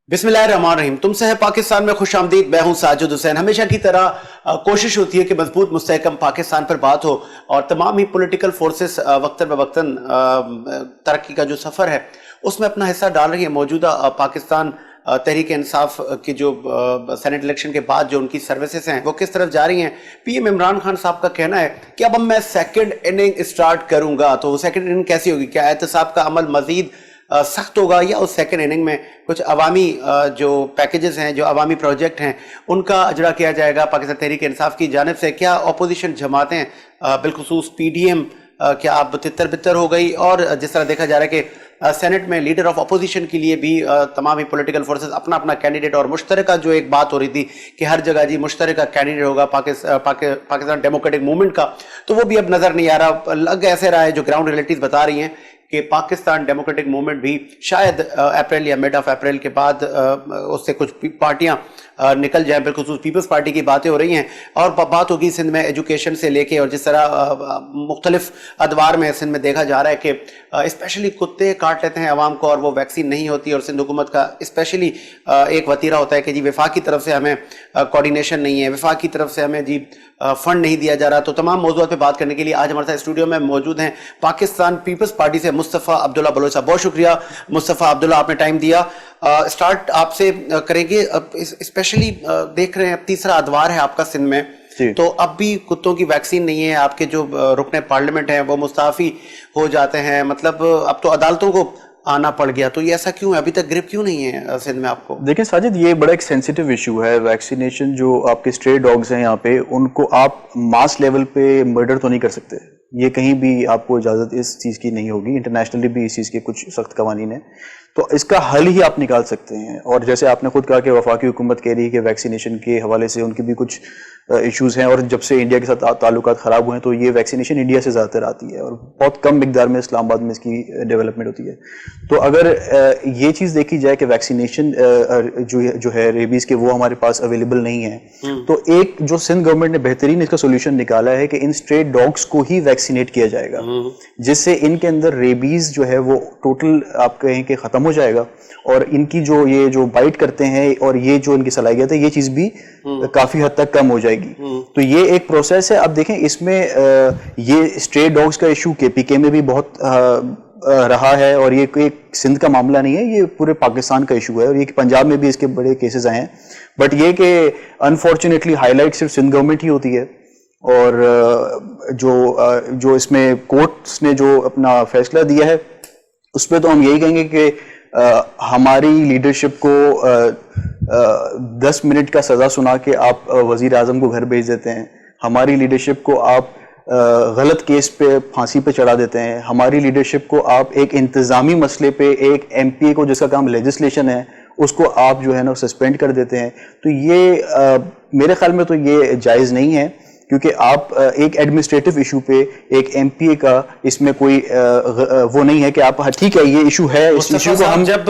बिस्मिल्लाहिर्रहमानिर्रहीम। तुमसे है पाकिस्तान में खुश आमदीद। मैं हूं साजिद हुसैन। हमेशा की तरह कोशिश होती है कि मजबूत मुस्तहकम पाकिस्तान पर बात हो और तमाम ही पॉलिटिकल फोर्सेस वक्तन ब वक्तन तरक्की का जो सफ़र है उसमें अपना हिस्सा डाल रही है। मौजूदा पाकिस्तान तहरीक इंसाफ की जो सेनेट इलेक्शन के बाद जो उनकी सर्विसेज हैं वो किस तरफ जा रही हैं। पीएम इमरान खान साहब का कहना है कि अब मैं सेकंड इनिंग स्टार्ट करूंगा। तो वो सेकंड इनिंग कैसी होगी? क्या एहतसाब का अमल मजीद सख्त होगा या उस सेकंड इनिंग में कुछ अवामी जो पैकेजेस हैं, जो अवामी प्रोजेक्ट हैं, उनका अजरा किया जाएगा पाकिस्तान तहरीक इंसाफ की जानिब से? क्या अपोजिशन जमातें बिलखुसूस पीडीएम क्या अब तितर बितर हो गई? और जिस तरह देखा जा रहा है कि सेनेट में लीडर ऑफ अपोजिशन के लिए भी तमाम ही पॉलिटिकल फोर्सेस अपना अपना कैंडिडेट, और मुश्तरका जो एक बात हो रही थी कि हर जगह जी मुश्तरका कैंडिडेट होगा पाकिस्तान डेमोक्रेटिक मूवमेंट का, तो वो भी अब नजर नहीं आ रहा। लग ऐसे रहा है, जो ग्राउंड रियलिटीज बता रही हैं कि पाकिस्तान डेमोक्रेटिक मूवमेंट भी शायद अप्रैल या मिड ऑफ अप्रैल के बाद उससे कुछ पार्टियां निकल जाएं। बिल्कुल पीपल्स पार्टी की बातें हो रही हैं और बात होगी सिंध में एजुकेशन से लेके, और जिस तरह मुख्तलिफ अदवार में सिंध में देखा जा रहा है कि स्पेशली कुत्ते काट लेते हैं आवाम को और वो वैक्सीन नहीं होती। और सिंध हुकूमत का स्पेशली एक वतीरा होता है कि जी विफाक की तरफ से हमें कोऑर्डिनेशन नहीं है, विफाक की तरफ से हमें जी फंड नहीं दिया जा रहा। तो तमाम मौजूद पे बात करने के लिए आज हमारे साथ स्टूडियो में मौजूद हैं पाकिस्तान पीपल्स पार्टी से मुस्तफ़ा अब्दुल्ला बलोच साहब। बहुत शुक्रिया मुस्तफ़ा अब्दुल्ला, आपने टाइम दिया। स्टार्ट आपसे करेंगे। स्पेशली देख रहे हैं अब तीसरा अदवार है आपका सिंध में, तो अब भी कुत्तों की वैक्सीन नहीं है। आपके जो रुकने पार्लियामेंट हैं वो मुस्ताफी हो जाते हैं, मतलब अब तो अदालतों को आना पड़ गया। तो ये ऐसा क्यों है? अभी तक ग्रिप क्यों नहीं है सिंध में आपको? देखिए साजिद, ये बड़ा एक सेंसिटिव इशू है। वैक्सीनेशन जो आपके स्ट्रे डॉग्स हैं यहाँ पे, उनको आप मास लेवल पे मर्डर तो नहीं कर सकते। ये कहीं भी आपको इजाज़त इस चीज़ की नहीं होगी। इंटरनेशनली भी इस चीज़ के कुछ सख्त कवानीन है, तो इसका हल ही आप निकाल सकते हैं। और जैसे आपने खुद कहा कि वफाकी हुकूमत कह रही है कि वैक्सीनेशन के हवाले से उनकी भी कुछ इश्यूज़ हैं, और जब से इंडिया के साथ ताल्लुकात ख़राब हुए हैं तो ये वैक्सीनेशन इंडिया से ज़्यादातर आती है और बहुत कम मिकदार में इस्लामाबाद में इसकी डेवलपमेंट होती है। तो अगर ये चीज़ देखी जाए कि वैक्सीनेशन जो है रेबीज़ के वो हमारे पास अवेलेबल नहीं है, तो एक जो सिंध गवर्नमेंट ने बेहतरीन इसका सोल्यूशन निकाला है कि इन स्ट्रे डॉग्स को ही वैक्सीनेट किया जाएगा, जिससे इनके अंदर रेबीज़ जो है वो टोटल आप कहें कि ख़त्म हो जाएगा, और इनकी जो बाइट करते हैं और ये जो इनकी सलाहियत है, ये चीज़ भी काफ़ी हद तक कम हो जाएगी। तो ये एक प्रोसेस है। अब देखें इसमें ये स्ट्रे डॉग्स का इशू केपीके में भी बहुत रहा है, और ये कोई सिंध का मामला नहीं है, ये पूरे पाकिस्तान का इशू है, और ये पंजाब में भी इसके बड़े केसेस आए हैं। बट ये कि अनफॉर्चुनेटली हाईलाइट सिर्फ सिंध गवर्नमेंट ही होती है, और जो इसमें कोर्ट्स ने जो अपना फैसला दिया है उस पर तो हम यही कहेंगे कि हमारी लीडरशिप को 10 मिनट का सज़ा सुना के आप वज़ीर आज़म को घर भेज देते हैं। हमारी लीडरशिप को आप गलत केस पे फांसी पे चढ़ा देते हैं। हमारी लीडरशिप को आप एक इंतज़ामी मसले पे एक एमपी को जिसका काम लेजिस्लेशन है उसको आप जो है ना सस्पेंड कर देते हैं। तो ये मेरे ख्याल में तो ये जायज़ नहीं है, क्योंकि आप एक एडमिनिस्ट्रेटिव इशू पे एक एमपीए का इसमें कोई वो नहीं है कि आप ठीक है ये इशू है, इस इशू को हम जब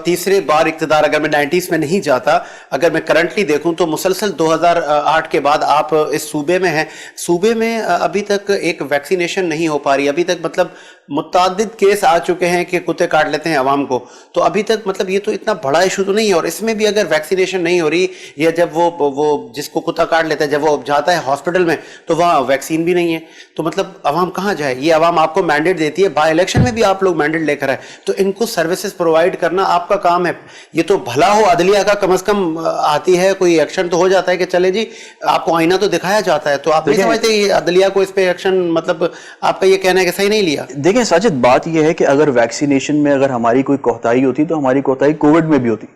तीसरे बार इक़्तिदार, अगर मैं 90s में नहीं जाता, अगर मैं करंटली देखूं तो मुसलसल 2008 के बाद आप इस सूबे में हैं। सूबे में अभी तक एक वैक्सीनेशन नहीं हो पा रही। अभी तक मतलब मुतअद्दिद केस आ चुके हैं कि कुत्ते काट लेते हैं आवाम को, तो अभी तक मतलब ये तो इतना बड़ा इशू तो नहीं है। और इसमें भी अगर वैक्सीनेशन नहीं हो रही, या जब वो जिसको कुत्ता काट लेता है जब वो जाता है हॉस्पिटल में तो वहाँ वैक्सीन भी नहीं है, तो मतलब आवाम कहाँ जाए? ये आवाम आपको मैंडेट देती है, बाय इलेक्शन में भी आप लोग मैंडेट लेकर आए, तो इनको सर्विसेज प्रोवाइड करना आपका काम है। ये तो भला हो अदलिया का कम से कम आती है, कोई एक्शन तो हो जाता है कि चले जी आपको आईना तो दिखाया जाता है। तो आप नहीं समझते ये अदलिया को इस पे एक्शन, मतलब आपका ये कहना है कि सही नहीं लिया? देखिए साजिद, बात यह है कि अगर वैक्सीनेशन में अगर हमारी कोई कोताही होती तो हमारी कोताही कोविड में भी होती।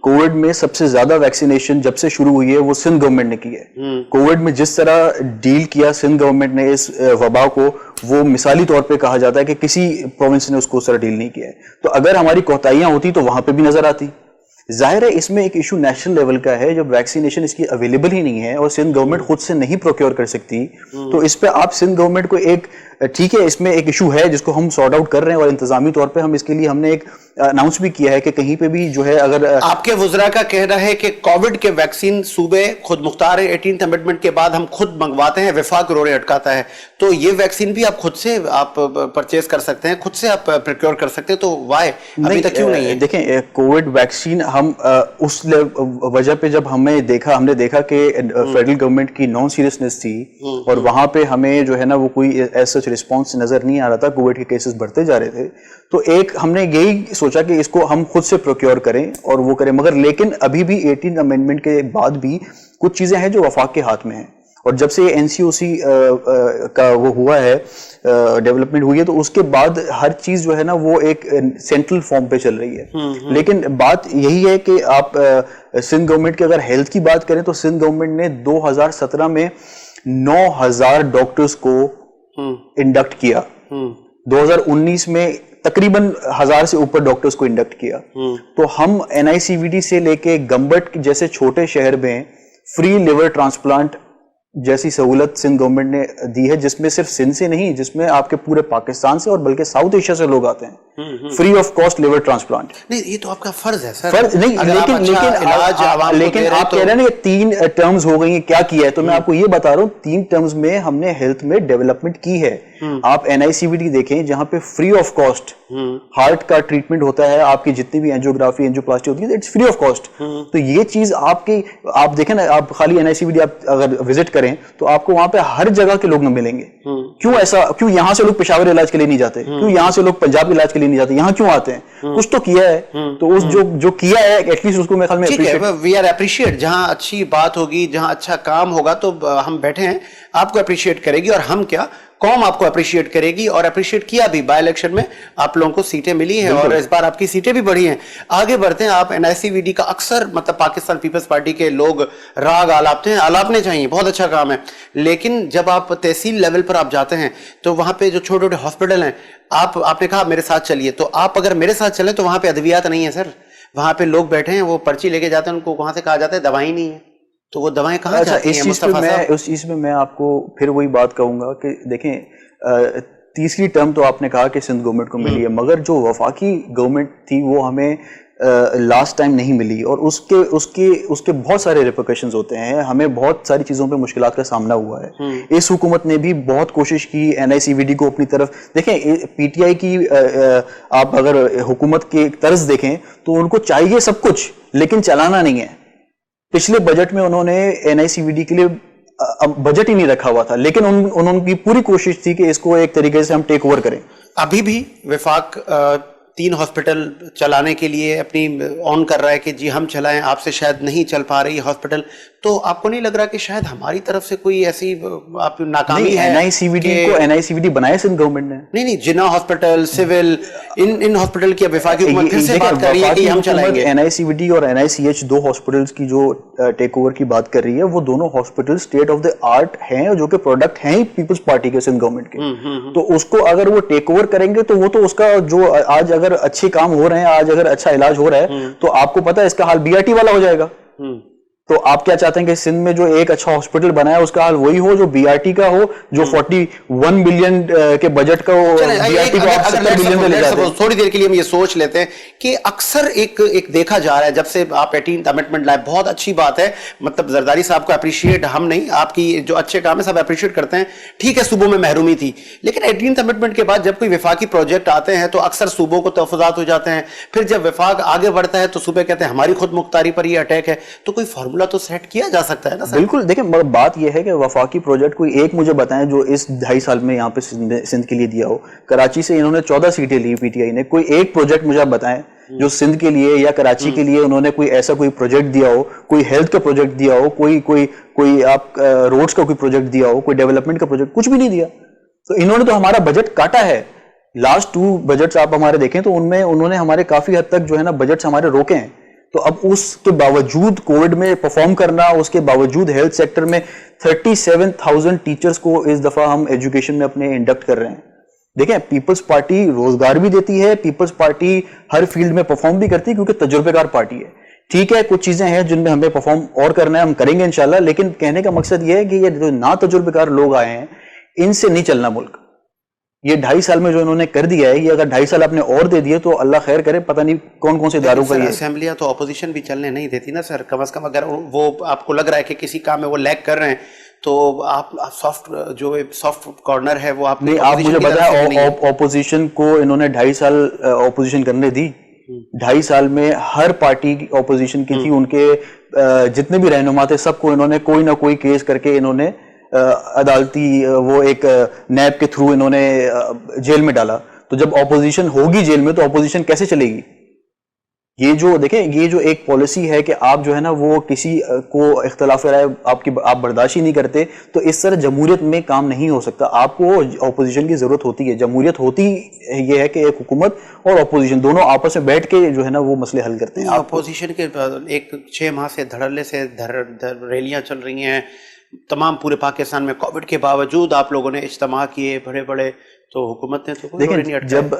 कोविड में सबसे ज्यादा वैक्सीनेशन जब से शुरू हुई है वो सिंध गवर्नमेंट ने की है। कोविड में जिस तरह डील किया सिंध गवर्नमेंट ने इस वबा को, वो मिसाली तौर पे कहा जाता है कि किसी प्रोविंस ने उसको उस तरह डील नहीं किया है। तो अगर हमारी कोताहियां होती तो वहां पे भी नजर आती। जाहिर है इसमें एक इशू नेशनल लेवल का है, जब वैक्सीनेशन इसकी अवेलेबल ही नहीं है और सिंध गवर्नमेंट खुद से नहीं प्रोक्योर कर सकती, तो इस पे आप सिंध गवर्नमेंट को एक ठीक है इसमें एक इशू है जिसको हम सॉर्ट आउट कर रहे हैं, और इंतजामी तौर पे हम इसके लिए हमने एक अनाउंस भी किया है कि कहीं पे भी जो है अगर आपके वुज़रा का कहना है कि कोविड के वैक्सीन सूबे खुद मुख्तार है, 18th अमेंडमेंट के बाद हम खुद मंगवाते हैं, वफाक रोड़े अटकाता है, तो ये वैक्सीन भी आप खुद से आप परचेज कर सकते हैं, खुद से आप प्रोक्योर कर सकते हैं, तो वाई अभी तक क्यों नहीं है? देखें, कोविड वैक्सीन हम उस वजह पे जब हमने देखा कि फेडरल गवर्नमेंट की नॉन सीरियसनेस थी और वहां पे हमें जो है ना वो कोई ऐसा रिस्पॉन्स नजर नहीं आ रहा था, कोविड के केसेस बढ़ते जा रहे थे, तो एक हमने यही सोचा कि इसको हम खुद से प्रोक्योर करें और वो करें, मगर लेकिन अभी भी 18th अमेंडमेंट के बाद भी कुछ चीजें हैं जो वफाक के हाथ में हैं, और जब से एनसीओसी का वो हुआ है, डेवलपमेंट हुई है, तो उसके बाद हर चीज जो है ना वो एक सेंट्रल फॉर्म पे चल रही है। लेकिन बात यही है कि आप सिंध गवर्नमेंट की अगर हेल्थ की बात करें तो सिंध गवर्नमेंट ने 2017 में 9,000 डॉक्टर्स को इंडक्ट किया, 2019 में तकरीबन 1,000 से ऊपर डॉक्टर्स को इंडक्ट किया। तो हम NICVD से लेके गंबट जैसे छोटे शहर में फ्री लिवर ट्रांसप्लांट जैसी सहूलत सिंध गवर्नमेंट ने दी है, जिसमें सिर्फ सिंध से नहीं, जिसमें आपके पूरे पाकिस्तान से और बल्कि साउथ एशिया से लोग आते हैं, free of cost liver transplant. नहीं, ये तो आपका फर्ज है सर। फर्ज नहीं, लेकिन आप कह रहे हैं ना 3 टर्म्स हो गई, क्या किया है, तो मैं आपको ये बता रहा हूँ 3 टर्म्स में हमने हेल्थ में डेवलपमेंट की है। आप NICVD देखें जहां पे फ्री ऑफ कॉस्ट हार्ट का ट्रीटमेंट होता है, आपकी जितनी भी एंजियोग्राफी एंजियोप्लास्टी होती है, इट्स फ्री ऑफ कॉस्ट। तो ये चीज आपकी, आप देखें ना, आप खाली NICVD आप अगर विजिट करें तो आपको वहां पे हर जगह के लोग न मिलेंगे। क्यों यहां से लोग पेशावर इलाज के लिए नहीं जाते, क्यों यहां से लोग पंजाब इलाज के लिए नहीं जाते, यहां क्यों आते हैं? कुछ तो किया है, तो उस जो किया है एटलीस्ट उसको मेरे ख्याल में वी आर अप्रिशिएट। जहां अच्छी बात होगी, जहां अच्छा काम होगा, तो हम बैठे हैं, आपको अप्रिशिएट करेगी, और हम क्या, कौम आपको अप्रिशिएट करेगी, और अप्रिशिएट किया भी। बाय इलेक्शन में आप लोगों को सीटें मिली हैं और इस बार आपकी सीटें भी बढ़ी हैं। आगे बढ़ते हैं। आप NICVD का अक्सर मतलब पाकिस्तान पीपल्स पार्टी के लोग राग आलापते हैं, आलापने चाहिए, बहुत अच्छा काम है, लेकिन जब आप तहसील लेवल पर आप जाते हैं तो वहां पे जो छोटे छोटे हॉस्पिटल हैं, आपने कहा मेरे साथ चलिए, तो आप अगर मेरे साथ चलें तो वहां पे अद्वियात नहीं है सर, वहां पे लोग बैठे हैं, वो पर्ची लेके जाते हैं, उनको वहां से कहा जाता है दवाई नहीं है, तो वो दवाएं कहाँ जाती हैं? उस चीज में मैं आपको फिर वही बात कहूंगा कि देखें, तीसरी टर्म तो आपने कहा कि सिंध गवर्नमेंट को मिली है, मगर जो वफाकी गवर्नमेंट थी वो हमें लास्ट टाइम नहीं मिली, और उसके बहुत सारे रिपरकशंस होते हैं, हमें बहुत सारी चीजों पे मुश्किलात का सामना हुआ है। इस हुकूमत ने भी बहुत कोशिश की NICVD को अपनी तरफ, देखें PTI की आप अगर हुकूमत की तर्ज देखें तो उनको चाहिए सब कुछ, लेकिन चलाना नहीं है। पिछले बजट में उन्होंने NICVD के लिए बजट ही नहीं रखा हुआ था, लेकिन उनकी पूरी कोशिश थी कि इसको एक तरीके से हम टेक ओवर करें। अभी भी वफाक 3 हॉस्पिटल चलाने के लिए अपनी ऑन कर रहा है कि जी हम चलाएं, आपसे शायद नहीं चल पा रही हॉस्पिटल, तो आपको नहीं लग रहा कि शायद हमारी तरफ से कोई ऐसी आप नाकामी है? NICVD बनाए सिंध गवर्नमेंट ने। नहीं, जिन्ना हॉस्पिटल, सिविल, इन हॉस्पिटल की वफाकी हुकूमत फिर से बात कर रही है कि हम चलाएंगे। NICVD और NICH 2 हॉस्पिटल्स की जो टेक ओवर की बात कर रही है, वो दोनों hospital state of the art हैं, जो कि प्रोडक्ट हैं ही पीपल्स पार्टी के, सिंध गवर्नमेंट के। तो उसको अगर वो टेक ओवर करेंगे तो वो तो उसका जो आज अगर अच्छे काम हो रहे हैं, आज अगर अच्छा इलाज हो रहा है, तो आपको पता है इसका हाल BRT वाला हो जाएगा। तो आप क्या चाहते हैं कि सिंध में जो एक अच्छा हॉस्पिटल बनाया उसका हाल वही हो जो BRT का हो, जो 41 बिलियन के बजट का हो, BRT को आप 70 बिलियन में ले जाते हैं। थोड़ी देर के लिए हम ये सोच लेते हैं कि अक्सर एक देखा जा रहा है, जब से आप 18th अमेंडमेंट लाए, बहुत अच्छी बात है, मतलब जरदारी साहब को अप्रिशिएट, हम नहीं, आपकी जो अच्छे काम है सब अप्रिशिएट करते हैं, ठीक है, सूबों में महरूमी थी, लेकिन 18th अमेंडमेंट के बाद जब कोई वफाकी प्रोजेक्ट आते हैं तो अक्सर सूबों को तहफुजात हो जाते हैं, फिर जब वफाक आगे बढ़ता है तो सूबे कहते हैं हमारी खुद मुख्तारी पर ये अटैक है, तो कोई फॉर्मूला तो सेट किया जा सकता है ना सर? बिल्कुल। देखिए, बात यह है कि वफाकी प्रोजेक्ट कोई एक मुझे बताएं जो इस 2.5 साल में यहाँ पे सिंध के लिए दिया हो। कराची से इन्होंने 14 सीटें ली PTI ने, कोई एक प्रोजेक्ट मुझे बताएं जो सिंध के लिए या कराची के लिए उन्होंने कोई ऐसा कोई प्रोजेक्ट दिया हो, कोई हेल्थ का प्रोजेक्ट दिया हो, कोई आप रोड्स का कोई प्रोजेक्ट दिया हो, कोई डेवलपमेंट का प्रोजेक्ट, कुछ भी नहीं दिया। तो इन्होंने तो हमारा बजट काटा है। लास्ट 2 बजट्स आप हमारे देखें तो उनमें उन्होंने हमारे काफी हद तक जो है ना बजट्स हमारे रोके हैं। तो अब उसके बावजूद कोविड में परफॉर्म करना, उसके बावजूद हेल्थ सेक्टर में 37,000 टीचर्स को इस दफा हम एजुकेशन में अपने इंडक्ट कर रहे हैं। देखें, पीपल्स पार्टी रोजगार भी देती है, पीपल्स पार्टी हर फील्ड में परफॉर्म भी करती है क्योंकि तजुर्बेकार पार्टी है। ठीक है, कुछ चीजें हैं जिनमें हमें परफॉर्म और करना है, हम करेंगे इंशाल्लाह, लेकिन कहने का मकसद यह है कि ये जो ना तजुर्बेकार लोग आए हैं, इनसे नहीं चलना मुल्क। یہ 2.5 سال میں جو انہوں نے کر دیا ہے، یہ اگر 2.5 سال آپ نے اور دے دیے تو اللہ خیر کرے، پتہ نہیں کون کون سے اداروں کا یہ اسمبلیاں تو اپوزیشن بھی چلنے نہیں دیتی نا سر، کم از کم اگر وہ آپ کو لگ رہا ہے کہ کسی کام میں وہ لیگ کر رہے ہیں تو آپ سافٹ کارنر ہے وہ آپ نہیں. آپ مجھے بتائیں اپوزیشن کو انہوں نے 2.5 سال اپوزیشن کرنے دی؟ 2.5 سال میں ہر پارٹی کی اپوزیشن کی تھی، ان کے جتنے بھی رہنما تھے سب کو انہوں نے کوئی نہ کوئی کیس کر کے انہوں نے عدالتی وہ ایک نیب کے تھرو انہوں نے جیل میں ڈالا. تو جب اپوزیشن ہوگی جیل میں تو اپوزیشن کیسے چلے گی؟ یہ جو دیکھیں، یہ جو ایک پالیسی ہے کہ آپ جو ہے نا وہ کسی کو اختلاف رائے آپ برداشت ہی نہیں کرتے، تو اس طرح جمہوریت میں کام نہیں ہو سکتا. آپ کو اپوزیشن کی ضرورت ہوتی ہے. جمہوریت ہوتی یہ ہے کہ ایک حکومت اور اپوزیشن دونوں آپس میں بیٹھ کے جو ہے نا وہ مسئلے حل کرتے ہیں. اپوزیشن کے ایک 6 ماہ سے دھڑلے سے ریلیاں چل رہی ہیں تمام پورے پاکستان میں، کووڈ کے باوجود آپ لوگوں نے اجتماع کیے بڑے بڑے، تو حکومت نے تو دیکھیں جب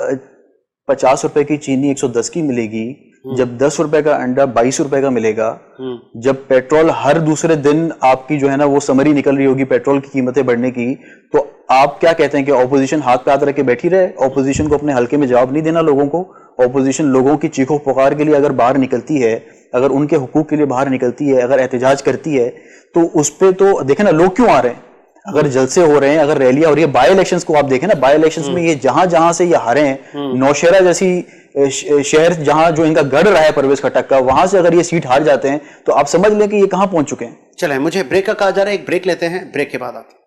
50 روپے کی چینی 110 کی ملے گی، جب 10 روپے کا انڈا 22 روپے کا ملے گا، جب پیٹرول ہر دوسرے دن آپ کی جو ہے نا وہ سمری نکل رہی ہوگی پیٹرول کی قیمتیں بڑھنے کی، تو آپ کیا کہتے ہیں کہ اپوزیشن ہاتھ پہ ہاتھ رکھ کے بیٹھی رہے؟ اپوزیشن کو اپنے حلقے میں جواب نہیں دینا لوگوں کو؟ اپوزیشن لوگوں کی چیخو پکار کے لیے اگر باہر نکلتی ہے، اگر ان کے حقوق کے لیے باہر نکلتی ہے، اگر احتجاج کرتی ہے، تو اس پہ تو دیکھیں نا لوگ کیوں آ رہے ہیں؟ اگر جلسے ہو رہے ہیں، اگر ریلیاں ہو رہی ہے، بائی الیکشنز کو آپ دیکھیں نا، بائی الیکشنز میں یہ جہاں سے یہ ہارے ہیں، نوشہرہ جیسی شہر جہاں جو ان کا گڑھ رہا ہے پرویز خٹک کا، وہاں سے اگر یہ سیٹ ہار جاتے ہیں تو آپ سمجھ لیں کہ یہ کہاں پہنچ چکے ہیں. چلیں مجھے بریک کا کہا جا رہا ہے، ایک بریک لیتے ہیں، بریک کے بعد آتے ہیں.